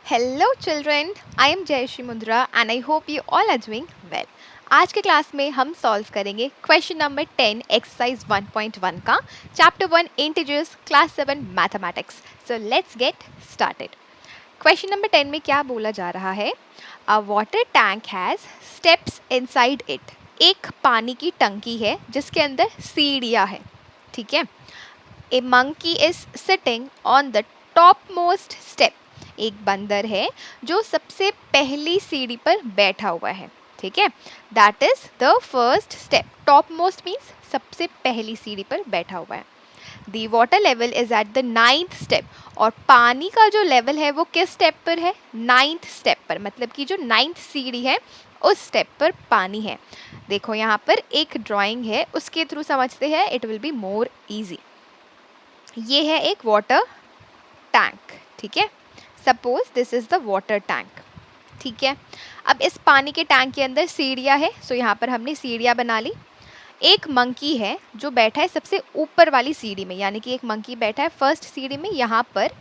Hello children, I am Jayshree Mundra and I hope you all are doing well. आज के class में हम solve करेंगे क्वेश्चन नंबर 10 एक्सरसाइज 1.1 का chapter 1 integers class 7 mathematics. So let's get started. Question number 10 में क्या बोला जा रहा है? अ water tank has steps inside it. एक पानी की टंकी है जिसके अंदर सीढ़ियाँ है, ठीक है। A monkey is sitting on the top most step. एक बंदर है जो सबसे पहली सीढ़ी पर बैठा हुआ है, ठीक है। That is the first step. Top most means सबसे पहली सीढ़ी पर बैठा हुआ है। The water level is at the 9th step. और पानी का जो लेवल है वो किस स्टेप पर है? 9th स्टेप पर, मतलब कि जो 9th सीढ़ी है उस स्टेप पर पानी है। देखो यहाँ पर एक ड्राइंग है, उसके थ्रू समझते हैं, it will be more easy. ये है एक वाटर टैंक, ठीक है। Suppose this is the water tank, ठीक है। अब इस पानी के टैंक के अंदर सीढ़ियाँ है, सो यहाँ पर हमने सीढ़ियाँ बना ली। एक मंकी है जो बैठा है सबसे ऊपर वाली सीढ़ी में, यानी कि एक मंकी बैठा है फर्स्ट सीढ़ी में। यहाँ पर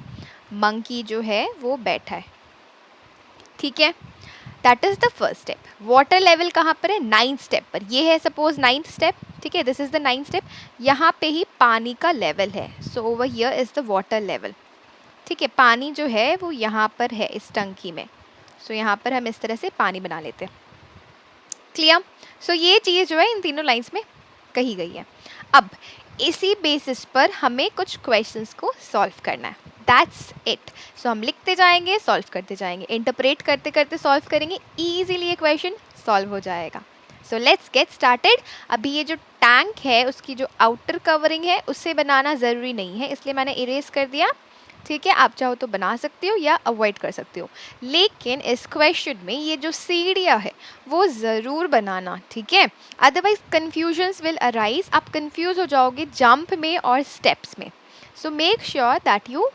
मंकी जो है वो बैठा है, ठीक है। That is the first step. Water level कहाँ पर है? 9th स्टेप पर। ये है सपोज 9th स्टेप, ठीक है। This is the 9th step. यहाँ पे ही पानी का लेवल है, सो over here is the water level, ठीक है। पानी जो है वो यहाँ पर है इस टंकी में, सो यहाँ पर हम इस तरह से पानी बना लेते हैं। क्लियर? सो ये चीज़ जो है इन तीनों लाइंस में कही गई है। अब इसी बेसिस पर हमें कुछ क्वेश्चंस को सॉल्व करना है। That's it. सो हम लिखते जाएंगे, सॉल्व करते जाएंगे, इंटरप्रेट करते करते सॉल्व करेंगे, ईजिली ये क्वेश्चन सॉल्व हो जाएगा। So let's get started. अभी ये जो टैंक है उसकी जो आउटर कवरिंग है उससे बनाना ज़रूरी नहीं है, इसलिए मैंने इरेज कर दिया, ठीक है। आप चाहो तो बना सकते हो या अवॉइड कर सकते हो, लेकिन इस क्वेश्चन में ये जो सीढ़ियाँ है वो ज़रूर बनाना, ठीक है। Otherwise confusions will arise. आप कंफ्यूज हो जाओगे जंप में और स्टेप्स में। So make sure that you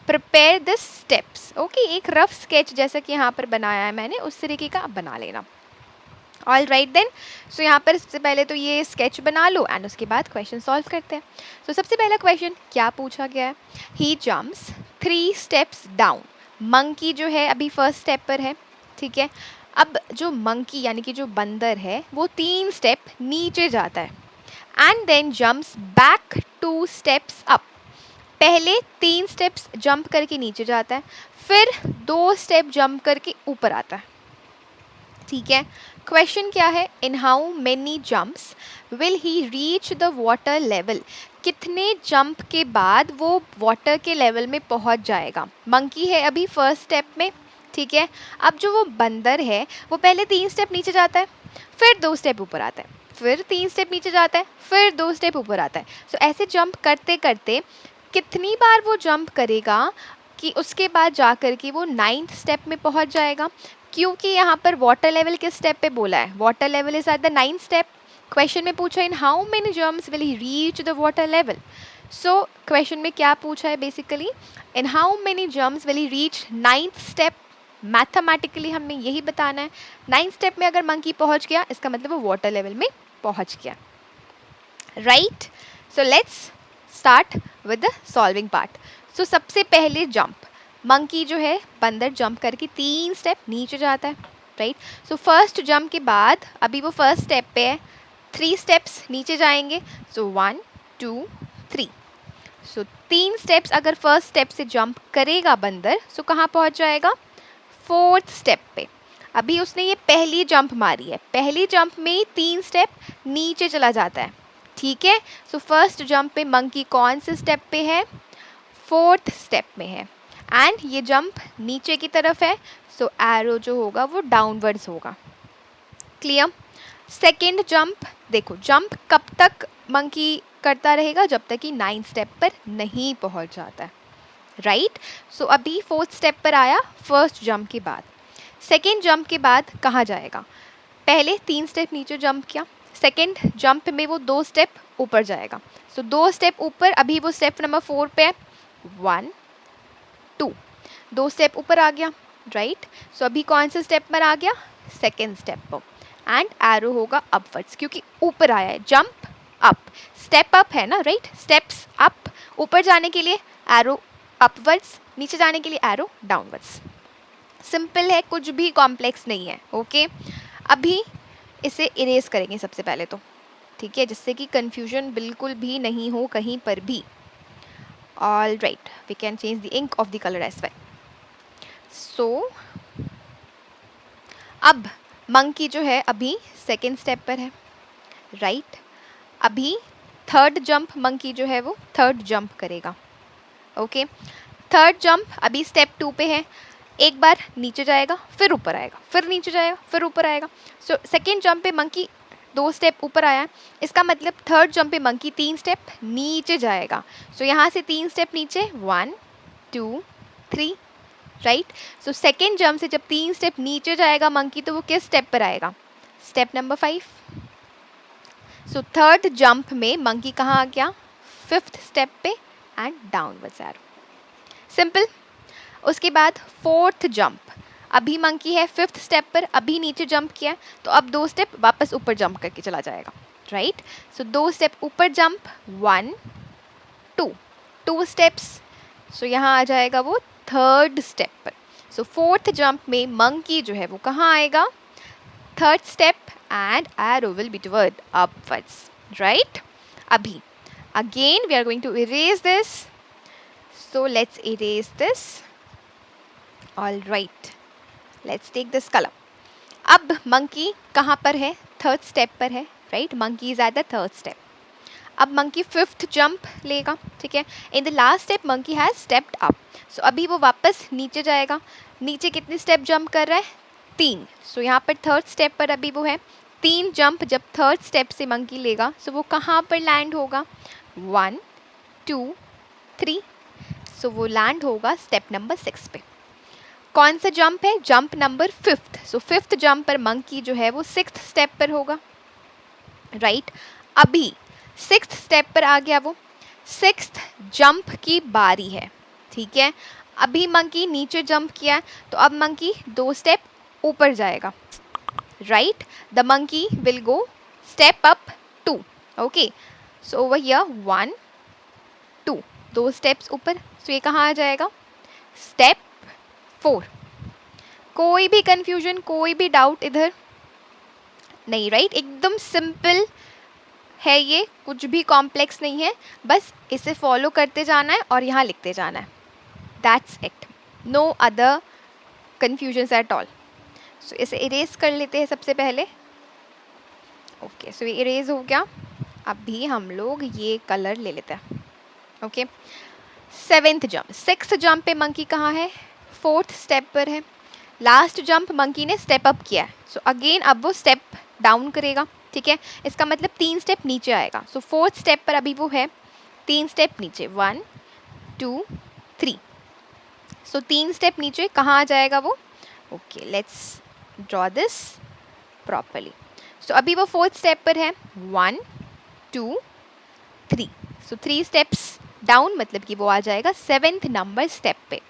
prepare the steps, okay. एक रफ स्केच जैसा कि यहाँ पर बनाया है मैंने, उस तरीके का आप बना लेना। All right then. सो यहाँ पर सबसे पहले तो ये स्केच बना लो एंड उसके बाद क्वेश्चन सॉल्व करते हैं। सो सबसे पहला क्वेश्चन क्या पूछा गया है? He jumps 3 steps down. Monkey जो है अभी फर्स्ट स्टेप पर है, ठीक है। अब जो मंकी यानी कि जो बंदर है वो 3 स्टेप नीचे जाता है and then jumps back 2 steps up. पहले 3 स्टेप्स जंप करके नीचे जाता है, फिर 2 स्टेप जंप करके ऊपर आता है, ठीक है। क्वेश्चन क्या है? इन how many jumps will he reach the water level. कितने जंप के बाद वो वाटर के लेवल में पहुंच जाएगा? मंकी है अभी फर्स्ट स्टेप में, ठीक है। अब जो वो बंदर है वो पहले 3 स्टेप नीचे जाता है, फिर 2 स्टेप ऊपर आता है, फिर 3 स्टेप नीचे जाता है, फिर 2 स्टेप ऊपर आता है। सो ऐसे जंप करते करते कितनी बार वो जंप करेगा कि उसके बाद जा कर के वो 9th स्टेप में पहुंच जाएगा? क्योंकि यहाँ पर वाटर लेवल किस स्टेप पे बोला है? Water level is at the 9th step. Question में पूछा in how many jumps will he reach the water level. So question में क्या पूछा है basically? In how many jumps will he reach 9th step. Mathematically हमने यही बताना है। 9th स्टेप में अगर मंकी पहुँच गया इसका मतलब वो वाटर लेवल में पहुँच गया, right. So let's start with the solving part. So सबसे पहले जंप, मंकी जो है बंदर जंप करके 3 स्टेप नीचे जाता है, राइट। सो फर्स्ट जंप के बाद अभी वो फर्स्ट स्टेप पे है, 3 स्टेप्स नीचे जाएंगे, सो 1 2 3। सो 3 स्टेप्स अगर फर्स्ट स्टेप से जंप करेगा बंदर, सो कहाँ पहुँच जाएगा? 4th स्टेप पे। अभी उसने ये पहली जंप मारी है, पहली जंप में ही 3 स्टेप नीचे चला जाता है, ठीक है। सो फर्स्ट जंप पे मंकी कौन से स्टेप पे है? 4th स्टेप में है एंड ये जंप नीचे की तरफ है, सो एरो जो होगा वो डाउनवर्ड्स होगा, क्लियर। सेकेंड जंप, देखो जंप कब तक मंकी करता रहेगा? जब तक कि 9th स्टेप पर नहीं पहुंच जाता है, राइट। सो अभी 4th स्टेप पर आया फर्स्ट जंप के बाद। सेकेंड जंप के बाद कहाँ जाएगा? पहले 3 स्टेप नीचे जंप किया, सेकेंड जंप में वो 2 स्टेप ऊपर जाएगा, सो 2 स्टेप ऊपर, अभी वो स्टेप नंबर 4 पे है, 1 2, 2 स्टेप ऊपर आ गया, राइट। सो अभी कौन से स्टेप पर आ गया? सेकेंड स्टेप पर, एंड एरो होगा अपवर्ड्स क्योंकि ऊपर आया है, जंप अप, स्टेप अप है ना, राइट। स्टेप्स अप, ऊपर जाने के लिए एरो अपवर्ड्स, नीचे जाने के लिए एरो डाउनवर्ड्स, सिंपल है, कुछ भी कॉम्प्लेक्स नहीं है। ओके, अभी इसे इरेज करेंगे सबसे पहले तो, ठीक है, जिससे कि कंफ्यूजन बिल्कुल भी नहीं हो कहीं पर भी। All right, we can change the ink of the colour as well. So अब मंकी जो है अभी सेकेंड स्टेप पर है, राइट। अभी थर्ड जंप मंकी जो है वो थर्ड जंप करेगा। ओके, थर्ड जंप अभी स्टेप 2 पे है। एक बार नीचे जाएगा, फिर ऊपर आएगा, फिर नीचे जाएगा, फिर ऊपर आएगा। सो सेकेंड जंप पे मंकी 2 स्टेप ऊपर आया, इसका मतलब थर्ड जंप पे मंकी 3 स्टेप नीचे जाएगा। सो यहाँ से 3 स्टेप नीचे, 1 2 3, राइट। सो सेकेंड जंप से जब 3 स्टेप नीचे जाएगा मंकी, तो वो किस स्टेप पर आएगा? Step number 5। So third jump में मंकी कहाँ आ गया? 5th स्टेप पे एंड डाउनवर्ड्स एरो। सिंपल। उसके बाद फोर्थ जंप, अभी मंकी है 5th स्टेप पर, अभी नीचे जंप किया, तो अब 2 स्टेप वापस ऊपर जंप करके चला जाएगा, राइट। सो 2 स्टेप ऊपर जंप, 1 2, 2 स्टेप्स। सो यहाँ आ जाएगा वो थर्ड स्टेप पर। सो फोर्थ जंप में मंकी जो है वो कहाँ आएगा? Third step and arrow will be toward upwards, right? Abhi, again we are going to erase this. So let's erase this. All right. Let's take this color. अब monkey कहाँ पर है? थर्ड स्टेप पर है, right? Monkey is at the third step. अब monkey 5th jump लेगा, ठीक है। In the last step monkey has stepped up. So अभी वो वापस नीचे जाएगा। नीचे कितनी स्टेप जंप कर रहा है? 3। सो यहाँ पर थर्ड स्टेप पर अभी वो है 3 जंप। जब थर्ड स्टेप से मंकी लेगा, सो वो कहाँ पर लैंड होगा? 1 2 3। सो वो लैंड होगा स्टेप नंबर 6 पे। कौन सा जंप है? Jump number 5th। सो 5th जंप पर मंकी जो है वो 6th स्टेप पर होगा, राइट। अभी 6th स्टेप पर आ गया वो, 6th जंप की बारी है, ठीक है। अभी मंकी नीचे जंप किया, तो अब मंकी 2 स्टेप ऊपर जाएगा, right? The monkey will go step up 2. Okay. So over here 1 2, 2 steps ऊपर। So ये कहाँ आ जाएगा? Step 4। कोई भी confusion, कोई भी doubt इधर नहीं, right? एकदम simple है ये, कुछ भी complex नहीं है, बस इसे follow करते जाना है और यहाँ लिखते जाना है। That's it. No other confusions at all. सो इसे इरेज कर लेते हैं सबसे पहले। ओके, सो ये इरेज हो गया। अभी हम लोग ये कलर ले लेते हैं। Okay, 7th jump, 6th jump पे मंकी कहाँ है? 4th स्टेप पर है। लास्ट जंप मंकी ने स्टेप अप किया है, सो अगेन अब वो स्टेप डाउन करेगा, ठीक है। इसका मतलब 3 स्टेप नीचे आएगा। सो 4th स्टेप पर अभी वो है 3 स्टेप नीचे, 1 2 3। सो 3 स्टेप नीचे कहाँ आ जाएगा वो? Okay, let's draw this properly. So अभी वो 4th स्टेप पर है, 1 2 3। सो 3 स्टेप्स डाउन, मतलब कि वो आ जाएगा 7th नंबर स्टेप पे।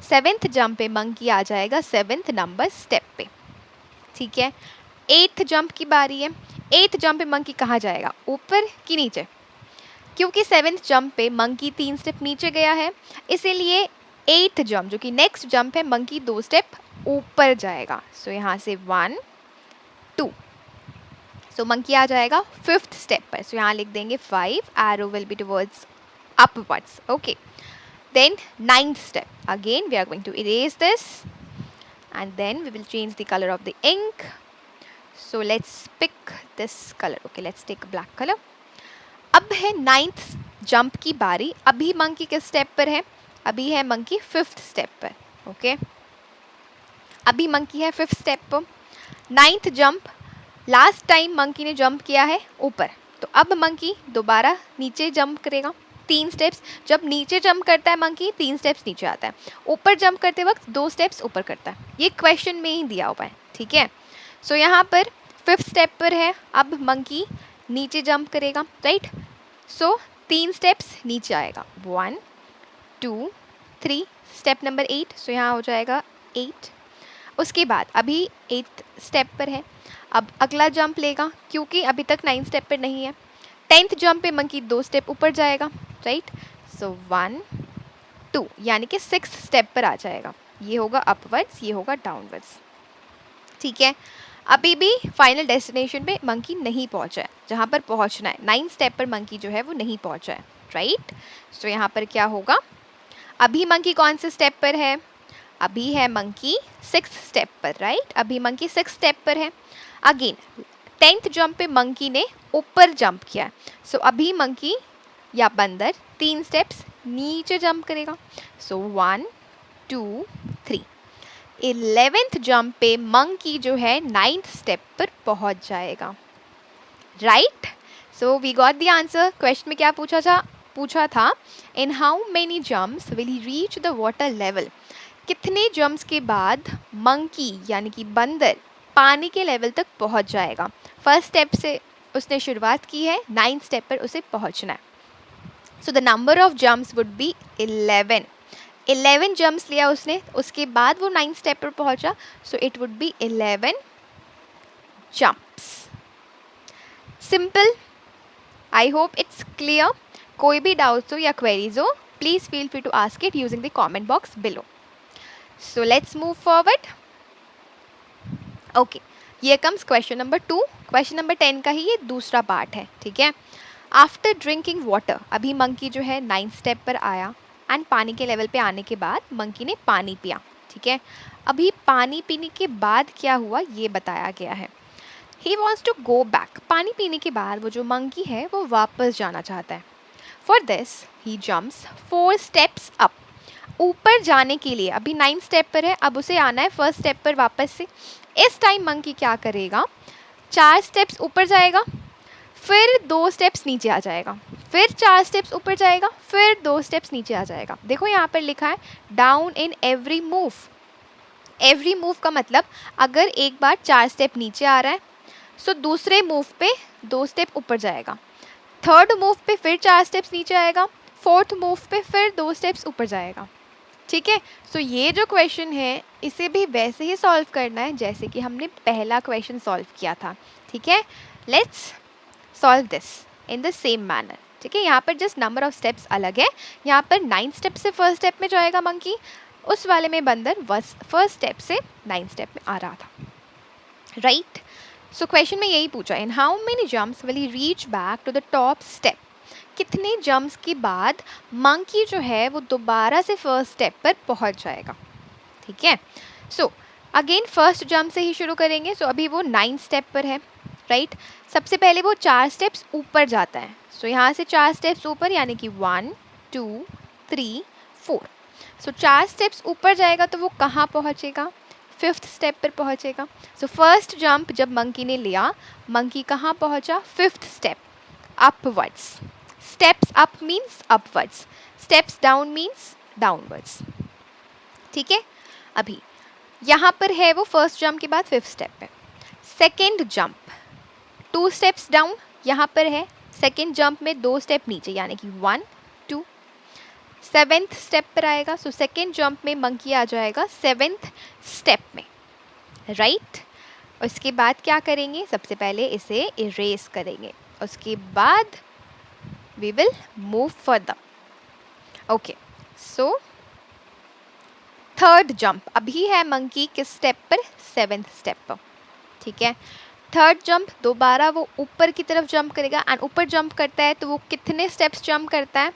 7th जंप पे मंकी आ जाएगा 7th नंबर स्टेप पे, ठीक है। 8th जंप की बारी है। 8th जंप पे मंकी कहाँ जाएगा? ऊपर कि नीचे? क्योंकि 7th जंप पे मंकी 3 स्टेप नीचे गया है, इसीलिए 8th जंप जो कि नेक्स्ट जंप है, मंकी 2 स्टेप ऊपर जाएगा। सो यहाँ से 1 2। सो मंकी आ जाएगा 5th स्टेप पर। सो यहाँ लिख देंगे 5, arrow will be towards upwards. Okay, then 9th step, again we are going to erase this and then we will change the colour of the ink. So let's pick this colour. Okay, let's take black colour. अब है 9th jump की बारी। अभी monkey किस step पर है? अभी है मंकी 5th स्टेप पर। ओके, अभी मंकी है 5th स्टेप पर। 9th jump, last time monkey ने जंप किया है ऊपर, तो अब मंकी दोबारा नीचे जंप करेगा 3 स्टेप्स। जब नीचे जंप करता है मंकी 3 स्टेप्स नीचे आता है, ऊपर जंप करते वक्त 2 स्टेप्स ऊपर करता है। ये क्वेश्चन में ही दिया हुआ है, ठीक है। सो यहाँ पर 5th स्टेप पर है, अब मंकी नीचे जंप करेगा, राइट। सो 3 स्टेप्स नीचे आएगा, 1 2 3, स्टेप नंबर 8। सो यहाँ हो जाएगा 8। उसके बाद अभी 8th स्टेप पर है, अब अगला जंप लेगा, क्योंकि अभी तक 9th स्टेप पर नहीं है। 10th जंप पे मंकी 2 स्टेप ऊपर जाएगा, राइट। सो 1 2, यानी कि 6th स्टेप पर आ जाएगा। ये होगा अपवर्ड्स, ये होगा डाउनवर्ड्स। ठीक है, अभी भी फाइनल डेस्टिनेशन पे मंकी नहीं पहुंचा है, जहाँ पर पहुंचना है 9 स्टेप पर मंकी जो है वो नहीं पहुंचा है, राइट। सो यहाँ पर क्या होगा, अभी मंकी कौन से स्टेप पर है, अभी है मंकी 6 स्टेप पर, राइट। अभी मंकी 6 स्टेप पर है। अगेन 10th जंप पे मंकी ने ऊपर जंप किया है, सो अभी मंकी या बंदर 3 स्टेप्स नीचे जंप करेगा। सो 1 2 3। 11th जंप पे मंकी जो है 9th स्टेप पर पहुंच जाएगा, right. So we got the answer. Question में क्या पूछा था in how many jumps will he reach the water level, कितने जंप्स के बाद मंकी यानी कि बंदर पानी के लेवल तक पहुंच जाएगा। फर्स्ट स्टेप से उसने शुरुआत की है, 9th स्टेप पर उसे पहुंचना है। So the number of jumps would be 11। 11 jumps लिया उसने, उसके बाद वो 9th स्टेप पर पहुंचा, so it would be 11 jumps. Simple, I hope it's clear. कोई भी डाउट्स हो या क्वेरीज हो, please feel free to ask it using the comment box below. So let's move forward. Okay, ये comes question number 2। Question number 10 का ही ये दूसरा पार्ट है, ठीक है। आफ्टर ड्रिंकिंग वाटर, अभी मंकी जो है 9th स्टेप पर आया एंड पानी के लेवल पे आने के बाद मंकी ने पानी पिया, ठीक है। अभी पानी पीने के बाद क्या हुआ ये बताया गया है। He wants to go back, पानी पीने के बाद वो जो मंकी है वो वापस जाना चाहता है। For this he jumps 4 steps up, ऊपर जाने के लिए अभी 9th स्टेप पर है, अब उसे आना है फर्स्ट स्टेप पर वापस से। इस टाइम मंकी क्या करेगा, 4 स्टेप्स ऊपर जाएगा, फिर 2 स्टेप्स नीचे आ जाएगा, फिर 4 स्टेप्स ऊपर जाएगा, फिर 2 स्टेप्स नीचे आ जाएगा। देखो यहाँ पर लिखा है down in every move. Every move का मतलब अगर एक बार 4 स्टेप नीचे आ रहा है, सो दूसरे मूव पे 2 स्टेप ऊपर जाएगा, थर्ड मूव पे फिर 4 स्टेप्स नीचे आएगा, फोर्थ मूव पे फिर 2 स्टेप्स ऊपर जाएगा, ठीक है। सो ये जो क्वेश्चन है इसे भी वैसे ही सॉल्व करना है जैसे कि हमने पहला क्वेश्चन सॉल्व किया था, ठीक है। Let's solve this in the same manner, ठीक है। यहाँ पर जस्ट नंबर ऑफ स्टेप्स अलग है, यहाँ पर 9th स्टेप से फर्स्ट स्टेप में जाएगा मंकी, उस वाले में बंदर फर्स्ट स्टेप से 9th स्टेप में आ रहा था, राइट। सो क्वेश्चन में यही पूछा, in how many jumps will he reach back to the top step, कितने जंप्स के बाद मंकी जो है वो दोबारा से फर्स्ट स्टेप पर पहुंच जाएगा, ठीक है। सो अगेन फर्स्ट जंप से ही शुरू करेंगे। सो अभी वो 9th स्टेप पर है, राइट। सबसे पहले वो 4 स्टेप्स ऊपर जाता है, सो यहाँ से 4 स्टेप्स ऊपर यानी कि 1 2 3 4। सो 4 स्टेप्स ऊपर जाएगा तो वो कहाँ पहुँचेगा, 5th स्टेप पर पहुँचेगा। सो फर्स्ट जंप जब मंकी ने लिया, मंकी कहाँ पहुँचा, 5th step, upwards. Steps up means upwards, steps down means downwards, ठीक है। अभी यहाँ पर है वो फर्स्ट जंप के बाद 5th स्टेप पे। सेकेंड जंप 2 स्टेप्स डाउन, यहाँ पर है सेकेंड जंप में 2 स्टेप नीचे यानी कि 1 2। 7th स्टेप पर आएगा, सो सेकेंड जंप में मंकी आ जाएगा 7th स्टेप में, राइट। उसके बाद क्या करेंगे, सबसे पहले इसे इरेज करेंगे, उसके बाद we will move further. Okay, so third jump अभी है मंकी किस स्टेप पर, 7th स्टेप पर, ठीक है। थर्ड जंप दोबारा वो ऊपर की तरफ जंप करेगा एंड ऊपर जंप करता है तो वो कितने स्टेप्स जंप करता है,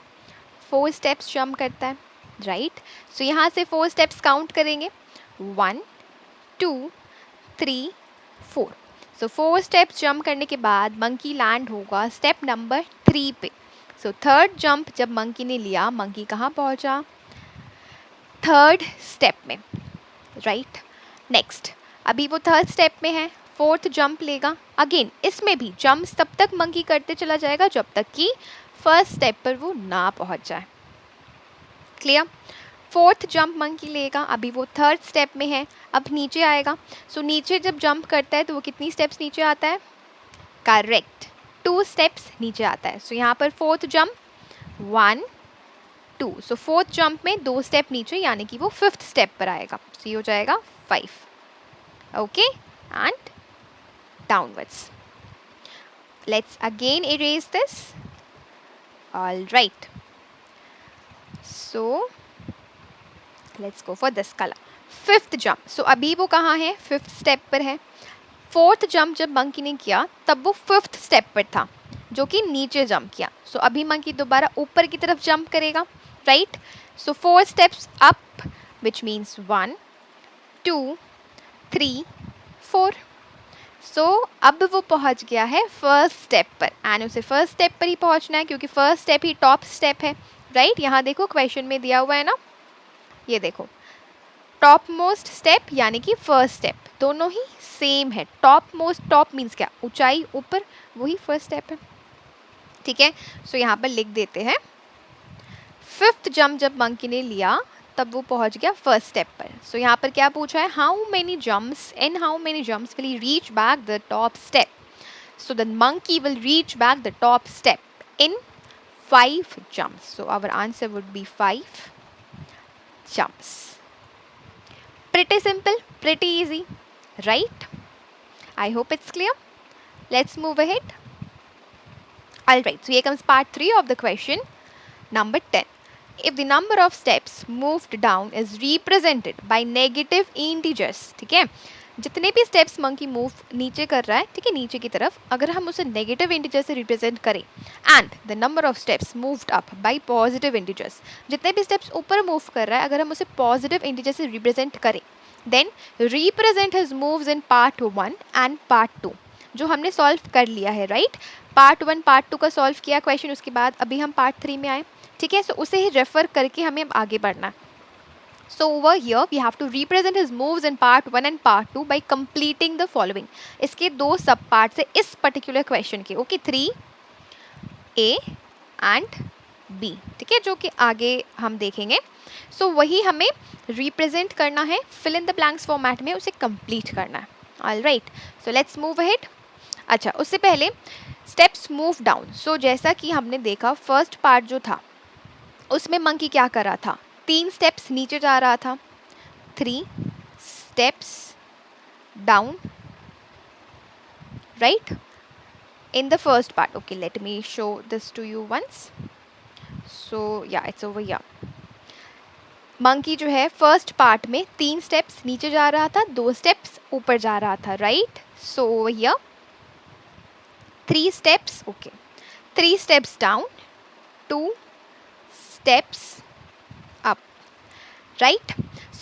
4 स्टेप्स जंप करता है, राइट। सो यहाँ से 4 स्टेप्स काउंट करेंगे, 1 2 3 4। सो 4 स्टेप्स जंप करने के बाद मंकी लैंड होगा स्टेप नंबर 3 पे। सो थर्ड जंप जब मंकी ने लिया, मंकी कहाँ पहुँचा, 3rd स्टेप में, राइट। नेक्स्ट अभी वो 3rd स्टेप में है, 4th जंप लेगा। अगेन इसमें भी जंप्स तब तक मंकी करते चला जाएगा जब तक कि फर्स्ट स्टेप पर वो ना पहुँच जाए, क्लियर। 4th जंप मंकी लेगा, अभी वो 3rd स्टेप में है, अब नीचे आएगा। सो नीचे जब जंप करता है तो वो कितनी स्टेप्स नीचे आता है, करेक्ट 2 स्टेप्स नीचे आता है। सो यहाँ पर 4th जंप 1 2, सो 4th जंप में 2 स्टेप नीचे यानी कि वो 5th स्टेप पर आएगा, सो ये हो जाएगा 5, okay, and downwards. Let's again erase this, all right. So let's go for this colour. Fifth jump, so अभी वो कहाँ है, फिफ्थ स्टेप पर है। फोर्थ जंप जब मंकी ने किया तब वो फिफ्थ स्टेप पर था, जो कि नीचे जंप किया। सो अभी मंकी दोबारा ऊपर की तरफ जंप करेगा, right. So 4 steps up, which means 1 2 3 4। सो अब वो पहुंच गया है फर्स्ट स्टेप पर, एंड उसे फर्स्ट स्टेप पर ही पहुंचना है क्योंकि फर्स्ट स्टेप ही टॉप स्टेप है, राइट। यहाँ देखो क्वेश्चन में दिया हुआ है ना, ये देखो टॉप मोस्ट स्टेप यानी कि फर्स्ट स्टेप, दोनों ही सेम है। टॉप मोस्ट, टॉप मीन्स क्या, ऊंचाई, ऊपर, वही फर्स्ट स्टेप है, ठीक है। सो यहाँ पर लिख देते हैं फिफ्थ जंप जब मंकी ने लिया तब वो पहुंच गया फर्स्ट स्टेप पर। सो यहाँ पर क्या पूछा है, how many jumps will he reach back the top step. So the monkey will reach back the top step in 5 jumps. So our answer would be 5 jumps. Pretty simple, pretty easy, right? I hope it's clear. Let's move ahead. Alright, so here comes part 3 of the question. Number 10. If the number of steps moved down is represented by negative integers, ठीक है, जितने भी steps monkey move नीचे कर रहा है, ठीक है, नीचे की तरफ, अगर हम उसे नेगेटिव इंटीजर से रिप्रेजेंट करें, and the number of steps moved up by positive integers, जितने भी स्टेप्स ऊपर मूव कर रहा है अगर हम उसे पॉजिटिव इंटीजर से रिप्रेजेंट करें, then represent his moves in part 1 and part 2, जो हमने सॉल्व कर लिया है, राइट। पार्ट 1 पार्ट 2 का सॉल्व किया क्वेश्चन, उसके बाद अभी हम पार्ट 3 में आए, ठीक है। सो उसे ही रेफर करके हमें अब आगे बढ़ना है। So over here we have to represent his moves in part 1 and part 2 by completing the following. इसके दो सब पार्ट्स है इस पर्टिकुलर क्वेश्चन के, ओके, 3A and B, ठीक है, जो कि आगे हम देखेंगे। सो वही हमें रिप्रेजेंट करना है, fill in the blanks format में उसे कंप्लीट करना है। Alright, so let's move ahead. अच्छा, उससे पहले स्टेप्स मूव डाउन। सो जैसा कि हमने देखा फर्स्ट पार्ट जो था उसमें मंकी क्या कर रहा था, 3 स्टेप्स नीचे जा रहा था, 3 steps down, right, in the first part. Okay, let me show this to you once. So yeah it's over here. Monkey जो है फर्स्ट पार्ट में 3 स्टेप्स नीचे जा रहा था, 2 स्टेप्स ऊपर जा रहा था, right. So over here 3 steps, okay, 3 steps down, 2 steps up, right.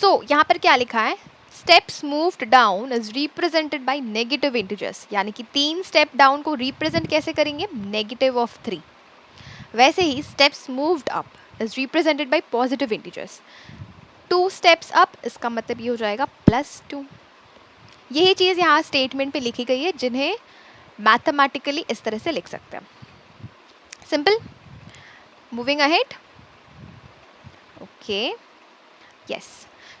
So यहाँ पर क्या लिखा है, steps moved down is represented by negative integers, यानी कि 3 स्टेप डाउन को रिप्रेजेंट कैसे करेंगे, नेगेटिव ऑफ 3। वैसे ही steps moved up is represented by positive integers, 2 steps up, इसका मतलब ये हो जाएगा +2। यही चीज़ यहाँ स्टेटमेंट पे लिखी गई है, जिन्हें मैथमेटिकली इस तरह से लिख सकते हैं। Simple, moving ahead. Okay, yes.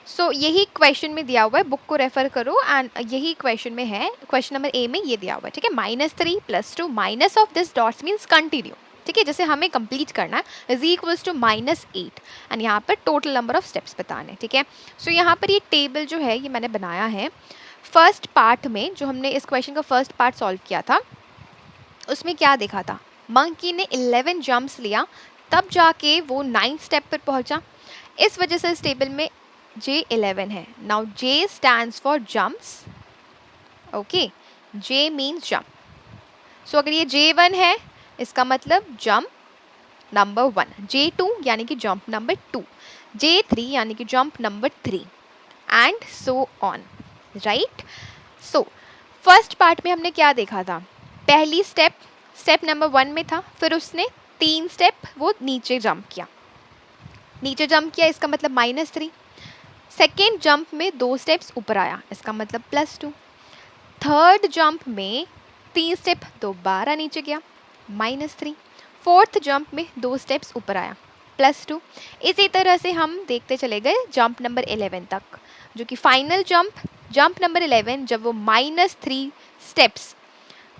So यही क्वेश्चन में दिया हुआ है, बुक को रेफर करो, एंड यही क्वेश्चन में है, क्वेश्चन नंबर ए में ये दिया हुआ है, ठीक है। -3 + 2 minus of this dots means continue, ठीक है, जैसे हमें कंप्लीट करना है, इज इक्वल्स टू -8, एंड यहाँ पर टोटल नंबर ऑफ स्टेप्स बताने, ठीक है। सो यहाँ पर ये टेबल जो है ये मैंने बनाया है फर्स्ट पार्ट में, जो हमने इस क्वेश्चन का फर्स्ट पार्ट सॉल्व किया था उसमें क्या देखा था, मंकी ने 11 जंप्स लिया तब जाके वो 9th स्टेप पर पहुंचा, इस वजह से इस टेबल में J11 है। Now J stands for jumps, okay, J means jump. So अगर ये J1 है इसका मतलब जंप नंबर 1, J2 यानी कि जंप नंबर 2, J3 यानी कि jump number 3, and so on, right. So first part में हमने क्या देखा था, पहली स्टेप नंबर 1 में था, फिर उसने 3 स्टेप वो नीचे जंप किया, इसका मतलब -3। सेकेंड जंप में 2 स्टेप्स ऊपर आया, इसका मतलब +2। थर्ड जंप में 3 स्टेप दोबारा नीचे गया, -3। फोर्थ जंप में 2 स्टेप्स ऊपर आया, +2। इसी तरह से हम देखते चले गए जंप नंबर 11 तक, जो कि फाइनल जंप नंबर 11 जब वो -3 स्टेप्स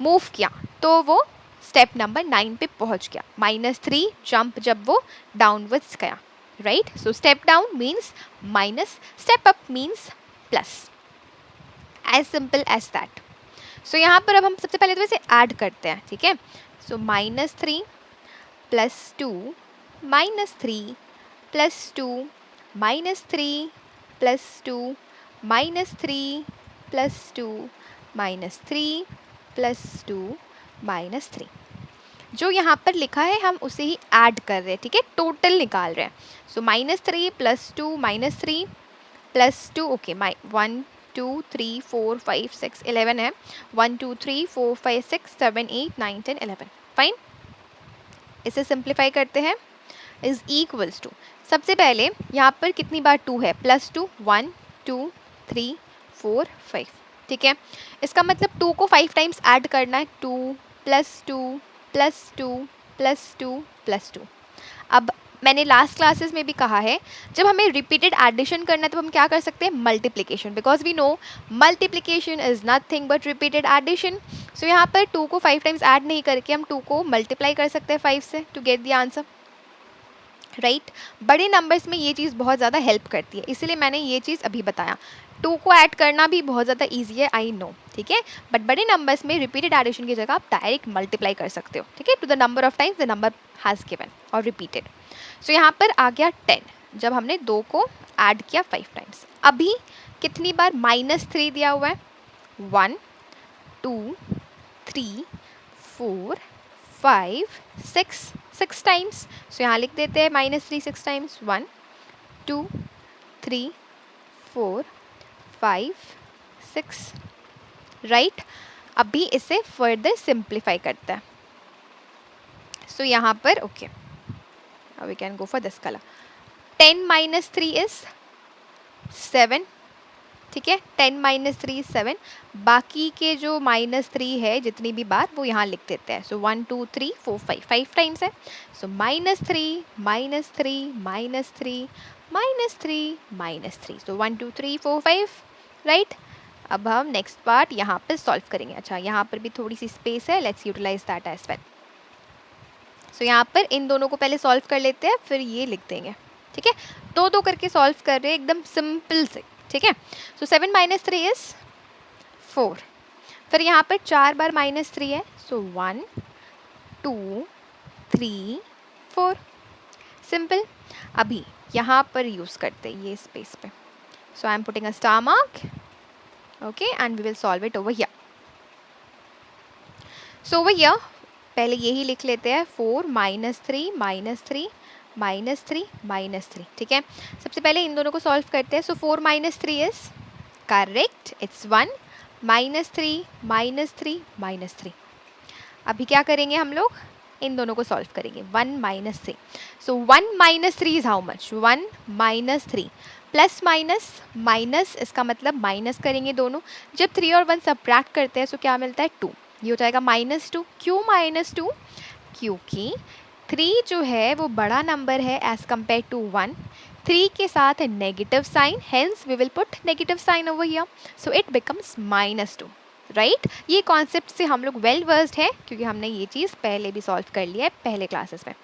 मूव किया तो वो स्टेप नंबर 9 पे पहुंच गया, -3 जंप जब वो डाउनवर्ड्स गया, right. So step down means minus, step up means plus, as simple as that. So यहाँ पर अब हम सबसे पहले तो इसे ऐड करते हैं, ठीक है। सो -3 + 2 -3 + 2 -3 + 2 -3 + 2 -3 + 2 -3। जो यहाँ पर लिखा है हम उसे ही ऐड कर रहे हैं, ठीक है, टोटल निकाल रहे हैं। सो -3 + 2 -3 + 2, ओके, 1 2 3 4 5 6 11 है, 1 2 3 4 5 6 7 8 9 10 11। फाइन, इसे सिंप्लीफाई करते हैं। इज इक्वल्स टू, सबसे पहले यहाँ पर कितनी बार 2 है, +2, 1 2 3 4 5, ठीक है। इसका मतलब 2 को 5 टाइम्स ऐड करना है, 2 + 2 + 2 + 2 + 2। अब मैंने लास्ट क्लासेस में भी कहा है, जब हमें रिपीटेड एडिशन करना है तो हम क्या कर सकते हैं, multiplication, because we know multiplication is nothing but repeated addition. So यहाँ पर 2 को 5 टाइम्स ऐड नहीं करके हम 2 को मल्टीप्लाई कर सकते हैं 5 से to get the answer, right. बड़े नंबर्स में ये चीज़ बहुत ज़्यादा हेल्प करती है, इसलिए मैंने ये चीज़ अभी बताया। 2 को ऐड करना भी बहुत ज़्यादा ईजी है, आई नो, ठीक है, बट बड़े नंबर्स में रिपीटेड एडिशन की जगह आप डायरेक्ट मल्टीप्लाई कर सकते हो, ठीक है, to the number of times the number has given और रिपीटेड। सो यहाँ पर आ गया 10, जब हमने 2 को ऐड किया 5 टाइम्स। अभी कितनी बार -3 दिया हुआ है, 1 2 3 4 5 6 टाइम्स। सो यहाँ लिख देते हैं -3 6 टाइम्स, 1 2 3 4 5 6, राइट। अभी इसे फर्दर सिंप्लीफाई करते हैं। सो यहाँ पर okay, we can go for this colour. 10 - 3 is 7, ठीक है, 10 - 3 7। बाकी के जो -3 है जितनी भी बार वो यहाँ लिख देते हैं। सो 1 2 3 4 5 टाइम्स है। सो -3 -3 -3 -3 -3, सो 1 2 3 4 5, राइट। अब हम नेक्स्ट पार्ट यहाँ पर सॉल्व करेंगे। अच्छा, यहाँ पर भी थोड़ी सी स्पेस है, let's utilise that as well. So यहाँ पर इन दोनों को पहले सॉल्व कर लेते हैं, फिर ये लिख देंगे, ठीक है। दो दो करके सॉल्व कर रहे हैं एकदम सिंपल से, ठीक है। सो 7 - 3 इज 4। फिर यहाँ पर 4 बार -3 है, सो 1 2 3 4, सिंपल। अभी यहाँ पर यूज़ करते हैं ये स्पेस पे, so I am putting a star mark, okay, and we will solve it over here. So over here पहले यही लिख लेते हैं, 4 -3 -3 -3 -3, ठीक है। सबसे पहले इन दोनों को सॉल्व करते हैं। सो 4 - 3 इज करेक्ट, इट्स 1 -3 -3 -3। अभी क्या करेंगे हम लोग, इन दोनों को सॉल्व करेंगे, 1 - 3। सो 1 - 3 is how much, 1 - 3, plus minus minus, इसका मतलब माइनस करेंगे दोनों। जब 3 और 1 सब्ट्रैक्ट करते हैं तो क्या मिलता है, 2, ये हो जाएगा -2। क्यों -2, क्योंकि 3 जो है वो बड़ा नंबर है एज कम्पेयर टू 1, 3 के साथ negative sign, hence we will put negative sign over here, so it becomes -2, right. ये कॉन्सेप्ट से हम लोग वेल वर्स्ड है क्योंकि हमने ये चीज़ पहले भी सॉल्व कर लिया है पहले क्लासेस में।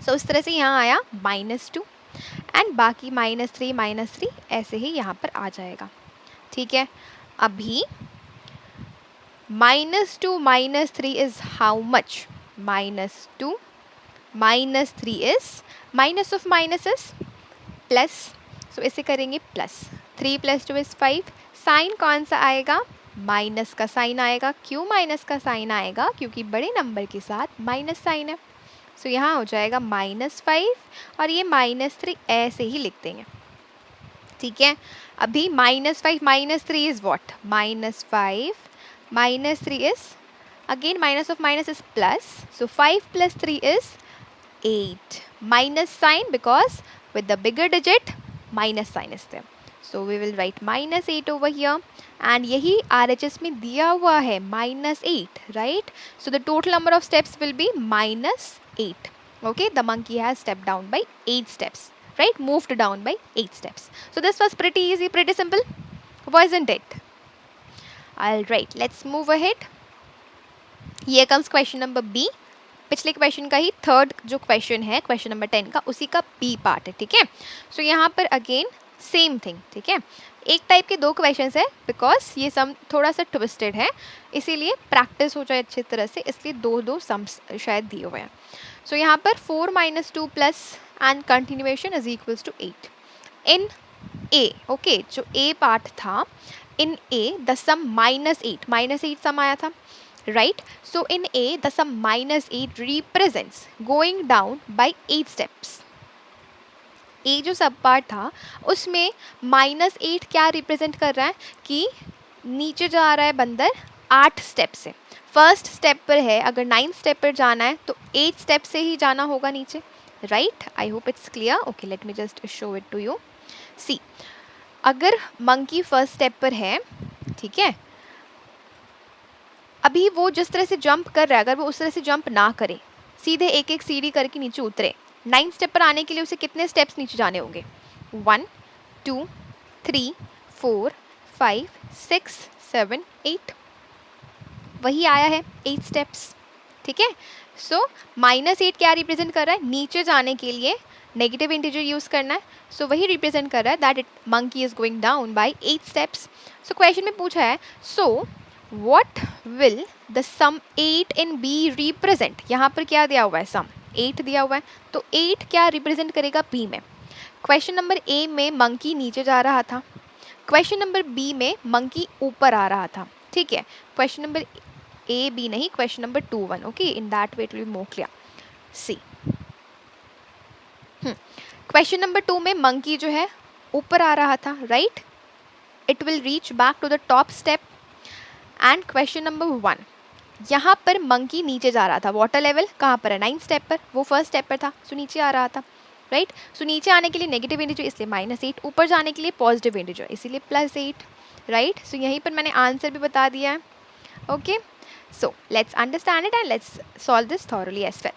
सो इस तरह से यहाँ आया -2 एंड बाकी -3 -3 ऐसे ही यहाँ पर आ जाएगा, ठीक है। अभी -2 -3 is how much, -2 -3 is minus of minus is plus, so इसे करेंगे प्लस, 3 + 2 इज 5। साइन कौन सा आएगा, माइनस का साइन आएगा। क्यों माइनस का साइन आएगा, क्योंकि बड़े नंबर के साथ माइनस साइन है। सो यहाँ हो जाएगा -5 और ये -3 ऐसे ही लिख देंगे, ठीक है। अभी -5 -3 is what, -5 -3 is again minus of minus is plus, so 5 + 3 is 8, minus sign because with the bigger digit minus sign is there, so we will write -8 over here and यही RHS में दिया हुआ है -8, right? So the total number of steps will be -8. Okay, the monkey has stepped down by 8 steps, right? Moved down by 8 steps. So this was pretty easy, pretty simple, wasn't it? All right, let's move ahead. Here comes question number B. पिछले question का ही third जो question है, question number 10 का, उसी का B part है, ठीक है। सो यहाँ पर अगेन सेम थिंग, ठीक है। एक टाइप के दो क्वेश्चंस है बिकॉज ये सम थोड़ा सा ट्विस्टेड है, इसीलिए प्रैक्टिस हो जाए अच्छी तरह से, इसलिए दो सम्स शायद दिए हुए हैं। सो यहाँ पर 4 - 2 plus and continuation is equals to 8। In A, okay, जो ए पार्ट था, इन ए द सम -8 सम आया था, right. So in uh the sum -8 represents going down by 8 steps. Uh जो सब पार्ट था उसमें -8 क्या रिप्रेजेंट कर रहा है कि नीचे जा रहा है बंदर 8 स्टेप से. फर्स्ट स्टेप पर है, अगर 9 स्टेप पर जाना है तो 8 स्टेप से ही जाना होगा नीचे, right. I hope it's clear. Okay, let me just show it to you. See, अगर मंकी फर्स्ट स्टेप पर है, ठीक है, अभी वो जिस तरह से जंप कर रहा है, अगर वो उस तरह से जंप ना करे, सीधे एक एक सीढ़ी करके नीचे उतरे, 9 स्टेप पर आने के लिए उसे कितने स्टेप्स नीचे जाने होंगे? 1 2 3 4 5 6 7 8. वही आया है 8 स्टेप्स, ठीक है. सो -8 क्या रिप्रेजेंट कर रहा है? नीचे जाने के लिए नेगेटिव इंटीजर यूज करना है. सो वही रिप्रेजेंट कर रहा है that it monkey is going down by 8 steps. So question में पूछा है, so what will the sum 8 in be represent. यहाँ पर क्या दिया हुआ है? सम 8 दिया हुआ है, तो 8 क्या रिप्रेजेंट करेगा बी में? क्वेश्चन नंबर ए में मंकी नीचे जा रहा था, क्वेश्चन नंबर बी में मंकी ऊपर आ रहा था, ठीक है. क्वेश्चन नंबर ए बी नहीं, question number 2 1. Okay, in that way it will be more clear. See, question number 2 में मंकी जो है ऊपर आ रहा था, right. It will reach back to the top step. And question number 1, यहाँ पर मंकी नीचे जा रहा था. वाटर लेवल कहाँ पर है? 9 स्टेप पर. वो फर्स्ट स्टेप पर था, सो नीचे आ रहा था, राइट. सो नीचे आने के लिए नेगेटिव इंटीजर, इसलिए -8. ऊपर जाने के लिए पॉजिटिव इंटीजर, इसीलिए +8, राइट. सो यहीं पर मैंने आंसर भी बता दिया है. Okay, so let's understand it and let's solve this thoroughly as well.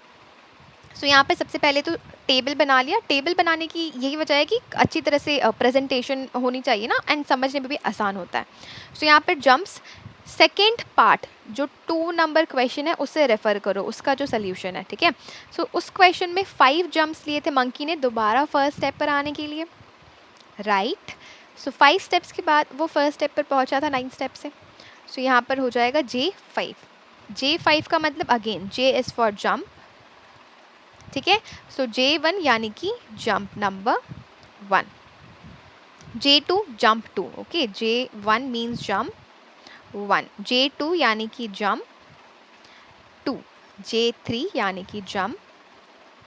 So यहाँ पे सबसे पहले तो टेबल बना लिया. टेबल बनाने की यही वजह है कि अच्छी तरह से प्रेजेंटेशन होनी चाहिए ना, एंड समझने में भी आसान होता है. सो यहाँ पर जंप्स, सेकेंड पार्ट जो 2 नंबर क्वेश्चन है उसे रेफ़र करो, उसका जो सोल्यूशन है, ठीक है. सो उस क्वेश्चन में 5 जंप्स लिए थे मंकी ने दोबारा फर्स्ट स्टेप पर आने के लिए, राइट. सो 5 स्टेप्स के बाद वो फर्स्ट स्टेप पर पहुंचा था 9 स्टेप से. सो यहाँ पर हो जाएगा J5. J5 का मतलब again J is for jump, ठीक है. सो J1 यानी कि jump number 1, J2 jump 2. Okay, J1 means jump 1, J2 यानी कि जंप 2, J3 यानी कि जंप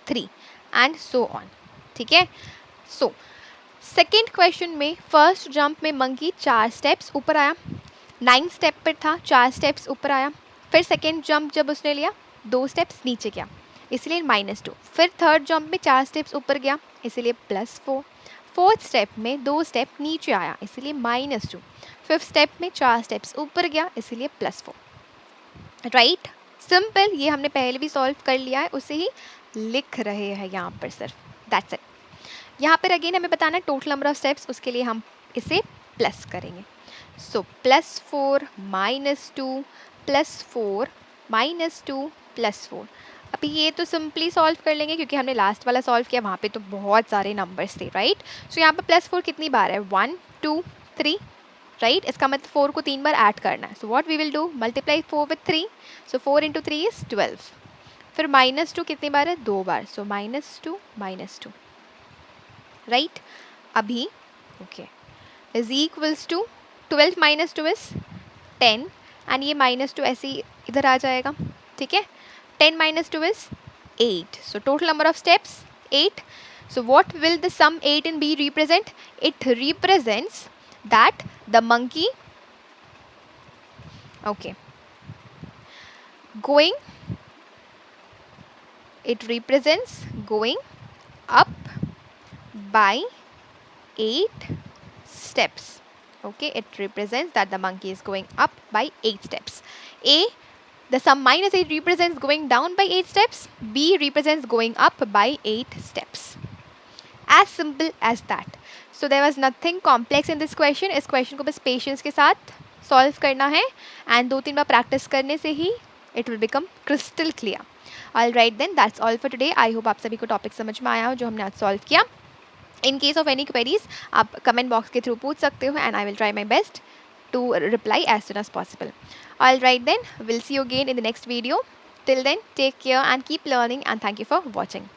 3 एंड सो ऑन, ठीक है. सो सेकेंड क्वेश्चन में फर्स्ट जंप में मंकी 4 स्टेप्स ऊपर आया, 9 स्टेप पर था, 4 स्टेप्स ऊपर आया. फिर सेकेंड जंप जब उसने लिया 2 स्टेप्स नीचे गया, इसलिए -2. फिर थर्ड जंप में 4 स्टेप्स ऊपर गया, इसलिए +4. फोर्थ स्टेप में 2 स्टेप नीचे आया, इसलिए -2. फिफ्थ स्टेप में 4 स्टेप्स ऊपर गया, इसलिए +4, राइट. सिंपल, ये हमने पहले भी सॉल्व कर लिया है, उसे ही लिख रहे हैं यहाँ पर सिर्फ, दैट्स इट. यहाँ पर अगेन हमें बताना है टोटल नंबर ऑफ स्टेप्स, उसके लिए हम इसे प्लस करेंगे. सो +4 -2 +4 -2 +4. अभी ये तो सिंपली सॉल्व कर लेंगे क्योंकि हमने लास्ट वाला सॉल्व किया, वहाँ पे तो बहुत सारे नंबर्स थे, राइट. सो यहाँ पे +4 कितनी बार है? 1 2 3, राइट. इसका मतलब 4 को 3 बार ऐड करना है. So what we will do, multiply 4 with 3. So 4 × 3 is 12. फिर -2 कितनी बार है? 2 बार. So -2 -2, right. अभी okay is equals to 12 - 2 is 10 and ये -2 ऐसे ही इधर आ जाएगा, ठीक है. 10 - 2 is 8. So total number of steps 8. So what will the sum 8 in B represent? It represents that the monkey, okay, going, it represents going up by 8 steps. Okay, it represents that the monkey is going up by 8 steps. A, the sum -8 represents going down by 8 steps. B represents going up by 8 steps. As simple as that. So there was nothing complex in this question. इस question को बस patience के साथ solve करना है and 2-3 bar practice करने से ही it will become crystal clear. Alright then, that's all for today. I hope आप सभी को topic समझ में आया हो जो हमने आज solve किया. In case of any queries, आप comment box के through पूछ सकते हो and I will try my best to reply as soon as possible. Alright then, we'll see you again in the next video. Till then, take care and keep learning, and thank you for watching.